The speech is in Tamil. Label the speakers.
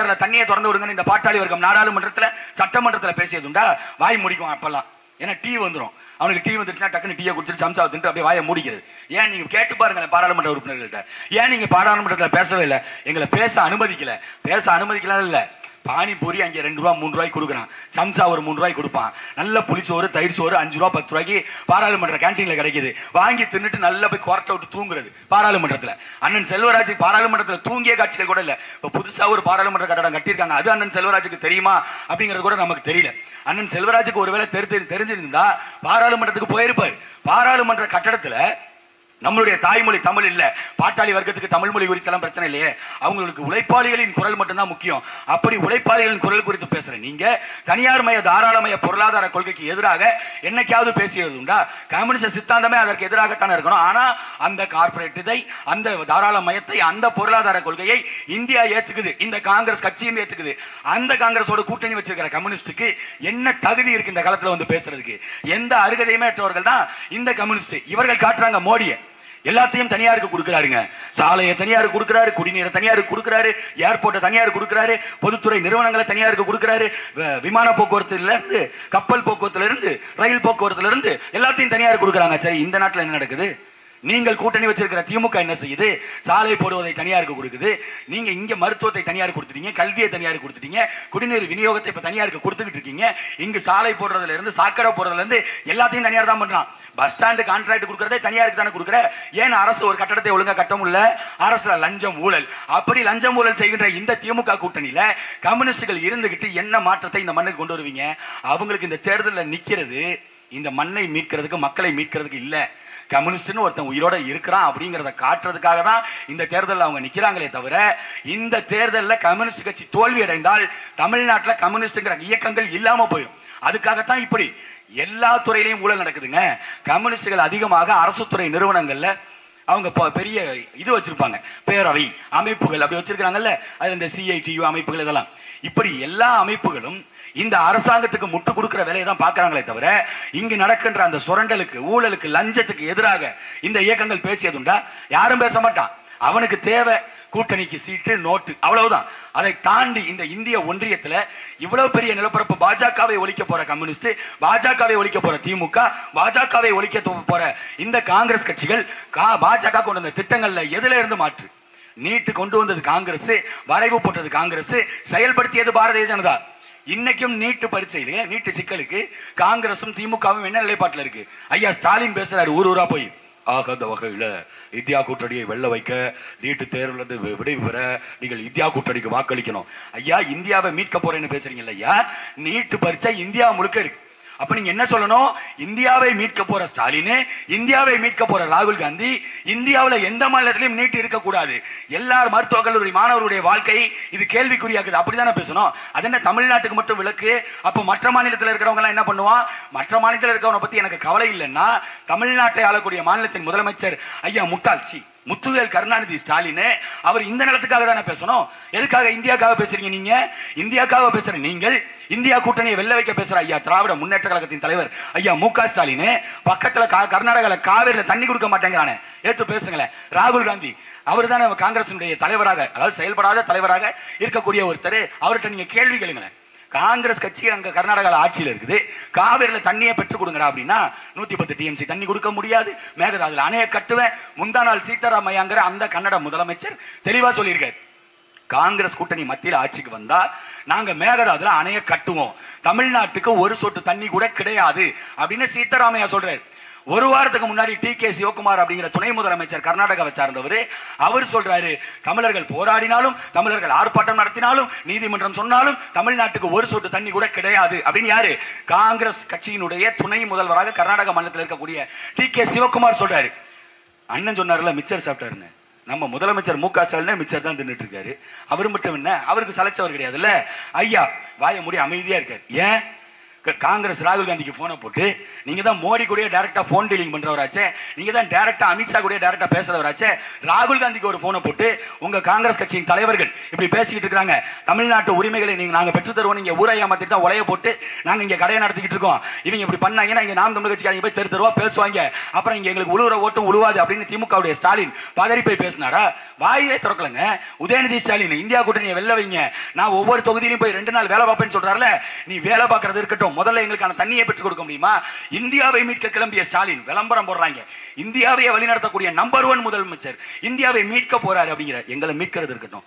Speaker 1: கிணறுல தண்ணியை திறந்து விடுங்க இந்த பாட்டாளி வர்க்கம் நாடாளுமன்றத்துல சட்டமன்றத்துல பேசியதுண்டா? வாய் முடிக்கும் அப்பெல்லாம். ஏன்னா டீ வந்துடும், அவனுக்கு டீ வந்துருச்சுன்னா டக்குன்னு டீயை குடிச்சிட்டு சம்சாவை தின்ட்டு அப்படியே வாயை மூடிக்கிறது. ஏன் நீங்க கேட்டு பாருங்க பாராளுமன்ற உறுப்பினர்கள்ட்ட, ஏன் நீங்க பாராளுமன்றத்துல பேசவே இல்லை? எங்களை பேச அனுமதிக்கல இல்ல. பானிபூரி அங்கே 2 ரூபா 3 ரூபாய்க்கு கொடுக்குறான், சம்சா ஒரு 3 ரூபாய்க்கு கொடுப்பான், நல்ல புளிச்சோறு தயிர் சோறு 5 ரூபா 10 ரூபாய்க்கு பாராளுமன்ற கேன்டீன்ல கிடைக்குது. வாங்கி தின்னுட்டு நல்லா போய் குரட்டை விட்டு தூங்குறது பாராளுமன்றத்துல. அண்ணன் செல்வராஜுக்கு பாராளுமன்றத்துல தூங்கிய காட்சிகள் கூட இல்ல. இப்ப புதுசா ஒரு பாராளுமன்ற கட்டடம் கட்டியிருக்காங்க, அது அண்ணன் செல்வராஜுக்கு தெரியுமா அப்படிங்கிறது கூட நமக்கு தெரியல. அண்ணன் செல்வராஜுக்கு ஒருவேளை தெரிஞ்சிருந்தா பாராளுமன்றத்துக்கு போயிருப்பாரு. பாராளுமன்ற கட்டடத்துல நம்மளுடைய தாய்மொழி தமிழ் இல்ல, பாட்டாளி வர்க்கத்துக்கு தமிழ் மொழி குறித்தெல்லாம் பிரச்சனை இல்லையே, அவங்களுக்கு உழைப்பாளிகளின் குரல் மட்டும்தான் முக்கியம். அப்படி உழைப்பாளிகளின் குரல் குறித்து பேசுறேன். நீங்க தனியார் மய தாராளமய பொருளாதார கொள்கைக்கு எதிராக என்னைக்காவது பேசியது உண்டா? கம்யூனிஸ்ட் சித்தாந்தமே அதற்கு எதிராகத்தானே இருக்கணும். ஆனா அந்த கார்பரேட் இதை, அந்த தாராளமயத்தை, அந்த பொருளாதார கொள்கையை இந்தியா ஏத்துக்குது, இந்த காங்கிரஸ் கட்சியும் ஏத்துக்குது. அந்த காங்கிரஸோட கூட்டணி வச்சிருக்கிற கம்யூனிஸ்டுக்கு என்ன தகுதி இருக்கு இந்த காலத்துல வந்து பேசுறதுக்கு? எந்த அருகதையுமே அற்றவர்கள் தான் இந்த கம்யூனிஸ்ட். இவர்கள் காட்டுறாங்க மோடியை எல்லாத்தையும் தனியாருக்கு கொடுக்கிறாருங்க. சாலையை தனியாருக்கு கொடுக்கிறாரு, குடிநீரை தனியாருக்கு கொடுக்கிறாரு, ஏர்போர்ட்டை தனியாருக்கு கொடுக்கிறாரு, பொதுத்துறை நிறுவனங்களை தனியாருக்கு கொடுக்கிறாரு, விமான போக்குவரத்துல இருந்து கப்பல் போக்குவரத்துல இருந்து ரயில் போக்குவரத்துல இருந்து எல்லாத்தையும் தனியாருக்கு கொடுக்குறாங்க. சரி, இந்த நாட்டில் என்ன நடக்குது? நீங்கள் கூட்டணி வச்சிருக்கிற திமுக என்ன செய்யுது? சாலை போடுவதை தனியாருக்கு கொடுக்குது. நீங்க இங்க மருத்துவத்தை தனியாருக்கு கொடுத்துட்டீங்க, கல்வியை தனியாருக்கு கொடுத்துட்டீங்க, குடிநீர் விநியோகத்தை இப்ப தனியாருக்கு கொடுத்துக்கிட்டு இருக்கீங்க. இங்கு சாலை போடுறதுல இருந்து சாக்கடை போடுறதுல இருந்து எல்லாத்தையும் தனியார் தான் பண்றான். பஸ் ஸ்டாண்டு கான்ட்ராக்ட் கொடுக்கறதே தனியாருக்கு தானே கொடுக்குற. ஏன் அரசு ஒரு கட்டடத்தை ஒழுங்கா கட்ட முடியல? அரசுல லஞ்சம் ஊழல். அப்படி லஞ்சம் ஊழல் செய்கின்ற இந்த திமுக கூட்டணியில கம்யூனிஸ்டுகள் இருந்துகிட்டு என்ன மாற்றத்தை இந்த மண்ணுக்கு கொண்டு வருவீங்க? அவங்களுக்கு இந்த தேர்தலில் நிக்கிறது இந்த மண்ணை மீட்கிறதுக்கு, மக்களை மீட்கிறதுக்கு இல்ல. கம்யூனிஸ்ட்னு ஒருத்தன் உயிரோட இருக்கிறான் அப்படிங்கறத காட்டுறதுக்காக தான் இந்த தேர்தலில் அவங்க நிக்கிறாங்களே தவிர, இந்த தேர்தலில் கம்யூனிஸ்ட் கட்சி தோல்வி அடைந்தால் தமிழ்நாட்டில் கம்யூனிஸ்ட்ங்கிற இயக்கங்கள் இல்லாம போயிடும். அதுக்காகத்தான் இப்படி எல்லா துறையிலையும் ஊழல் நடக்குதுங்க. கம்யூனிஸ்டுகள் அதிகமாக அரசு துறை நிறுவனங்கள்ல அவங்க பெரிய இது வச்சிருப்பாங்க, பேரவை அமைப்புகள் அப்படி வச்சிருக்காங்கல்ல, அது இந்த CITU அமைப்புகள், இதெல்லாம் இப்படி எல்லா அமைப்புகளும் இந்த அரசாங்கத்துக்கு முட்டு கொடுக்கிற வேலையை தான் பாக்குறாங்களே தவிர, இங்கு நடக்கின்ற அந்த சுரண்டலுக்கு, ஊழலுக்கு, லஞ்சத்துக்கு எதிராக இந்த இயக்கங்கள் பேசியதுண்டா? யாரும் பேச மாட்டான். அவனுக்கு தேவை கூட்டணிக்கு சீட்டு, நோட்டு, அவ்வளவுதான். அதை தாண்டி இந்த இந்திய ஒன்றியத்துல இவ்வளவு பெரிய நிலப்பரப்பு பாஜகவை ஒழிக்க போற கம்யூனிஸ்ட், பாஜகவை ஒழிக்க போற திமுக, பாஜகவை ஒழிக்க போற இந்த காங்கிரஸ் கட்சிகள் பாஜக கொண்டு வந்த திட்டங்கள்ல எதுல இருந்து மாற்று? நீட்டு கொண்டு வந்தது காங்கிரஸ், வரைவு போட்டது காங்கிரஸ், செயல்படுத்தியது பாரதிய ஜனதா. இன்னைக்கும் நீட்டு பரீட்சையிலே, நீட்டு சிக்கலுக்கு காங்கிரசும் திமுகவும் என்ன நிலைப்பாட்டில் இருக்கு? ஐயா ஸ்டாலின் பேசுறாரு ஊரா போய், ஆகாத வகையில இந்தியா கூட்டணியை வெல்ல வைக்க, நீட்டு தேர்வுல இருந்து விடைவு பெற நீங்கள் இந்தியா கூட்டணிக்கு வாக்களிக்கணும். ஐயா இந்தியாவை மீட்க போறேன்னு பேசுறீங்கல்ல ஐயா, நீட்டு பரீட்சை இந்தியா முழுக்க இருக்கு. அப்ப நீங்க என்ன சொல்லணும்? இந்தியாவை மீட்க போற ஸ்டாலின், இந்தியாவை மீட்க போற ராகுல் காந்தி, இந்தியாவில் எந்த மாநிலத்திலும் நீட் இருக்கக்கூடாது, எல்லார் மருத்துவ கல்லூரி மாணவர்களுடைய வாழ்க்கை இது கேள்விக்குறியாக்குது, அப்படித்தானே பேசணும். அது என்ன தமிழ்நாட்டுக்கு மட்டும் விலக்கு? அப்ப மற்ற மாநிலத்தில் இருக்கிறவங்க எல்லாம் என்ன பண்ணுவான்? மற்ற மாநிலத்தில் இருக்கிறவனை பத்தி எனக்கு கவலை இல்லைன்னா, தமிழ்நாட்டை ஆளக்கூடிய மாநிலத்தின் முதலமைச்சர் ஐயா முட்டாள்ச்சி முத்துவேல் கருணாநிதி ஸ்டாலின், அவர் இந்த நிலத்துக்காக தானே பேசணும். எதுக்காக இந்தியாக்காக பேசுறீங்க? நீங்க இந்தியாக்காக பேசுற நீங்கள் இந்தியா கூட்டணியை வெல்ல வைக்க பேசுற ஐயா திராவிட முன்னேற்ற கழகத்தின் தலைவர் ஐயா மு.க. ஸ்டாலின் பக்கத்துல கர்நாடகால காவிரியில தண்ணி கொடுக்க மாட்டேங்கிறானே, ஏத்து பேசுங்களேன். ராகுல் காந்தி அவர் தானே காங்கிரசினுடைய தலைவராக, அதாவது செயல்படாத தலைவராக இருக்கக்கூடிய ஒருத்தர், அவர்கிட்ட நீங்க கேள்வி கேளுங்களேன். காங்கிரஸ் கட்சி அங்க கர்நாடகால ஆட்சியில் இருக்குது, காவிரியில தண்ணியை பெற்றுக் கொடுங்கடா அப்படின்னா 110 TMC தண்ணி கொடுக்க முடியாது, மேகதாதுல அணையை கட்டுவேன். முந்தா நாள் சீதாராமையாங்கிற அந்த கன்னட முதலமைச்சர் தெளிவா சொல்லியிருக்காரு, காங்கிரஸ் கூட்டணி மத்தியில் ஆட்சிக்கு வந்தா நாங்க மேகதாதுல அணையை கட்டுவோம், தமிழ்நாட்டுக்கு ஒரு சொட்டு தண்ணி கூட கிடையாது அப்படின்னு சீதாராமையா சொல்றாரு. ஒரு வாரத்துக்கு முன்னாடி TK சிவகுமார் அப்படிங்கிற துணை முதலமைச்சர் கர்நாடகாவை சார்ந்தவர், அவர் சொல்றாரு, தமிழர்கள் போராடினாலும், தமிழர்கள் ஆர்ப்பாட்டம் நடத்தினாலும், நீதிமன்றம் சொன்னாலும் தமிழ்நாட்டுக்கு ஒரு சொட்டு தண்ணி கூட கிடையாது அப்படின்னு. யாரு? காங்கிரஸ் கட்சியினுடைய துணை முதல்வராக கர்நாடக மாநிலத்தில் இருக்கக்கூடிய TK சிவகுமார் சொல்றாரு. அண்ணன் சொன்னார்ல மிச்சர் சாப்பிட்டாருன்னு, நம்ம முதலமைச்சர் மு.க. ஸ்டாலின் மிச்சர் தான் தின்னுட்டு இருக்காரு. அவர் மட்டும் என்ன, அவருக்கு சலைச்சவர் கிடையாதுல்ல. ஐயா வாய மூடி அமைதியா இருக்காரு. ஏன்? காங்கிரஸ் ராகுல் காந்திக்கு போனை போட்டு நீங்க தான் மோடி கூட டைரக்டா போன் டீலிங் பண்றவராச்சே, நீங்க தான் டைரக்டா அமித்ஷா கூட டைரக்டா பேசுறவராச்சே, ராகுல் காந்திக்கு ஒரு போனை போட்டு உங்க காங்கிரஸ் கட்சியின் தலைவர்கள் இப்படி பேசிக்கிட்டு இருக்காங்க, தமிழ்நாட்டு உரிமைகளை நாங்க பெற்று தருவோம், நீங்க ஊரை ஏமாத்திட்டு தான் உலைய போட்டு நாங்க இங்க கடையை நடத்திக்கிட்டு இருக்கோம், இவங்க இப்படி பண்ணாங்கன்னா இங்க நாம் தமிழ் கட்சிக்காரங்க போய் தெரு தெருவா பேசுவாங்க, அப்புறம் இங்க எங்களுக்கு உழுவுற ஓட்டும் உழுவாது அப்படின்னு திமுகவுடைய ஸ்டாலின் பதறி போய் பேசினாரா? வாயே திறக்கலங்க. உதயநிதி ஸ்டாலின் இந்தியா கூட்டணியை வெல்ல வைங்க, நான் ஒவ்வொரு தொகுதியிலும் போய் 2 நாள் வேலை பார்ப்பேன்னு சொல்றாருல, நீ வேலை பார்க்கறது இருக்கட்டும், முதல்ல எங்களுக்கான தண்ணியை பெற்றுக் கொடுக்க முடியுமா? இந்தியாவை மீட்க கிளம்பிய ஸ்டாலின் விளம்பரம் போடுறாங்க, இந்தியாவை வழிநடத்தக்கூடிய நம்பர் 1 முதலமைச்சர் இந்தியாவை மீட்க போறாரு அப்படிங்கிற, எங்களை மீட்கிறது இருக்கட்டும்,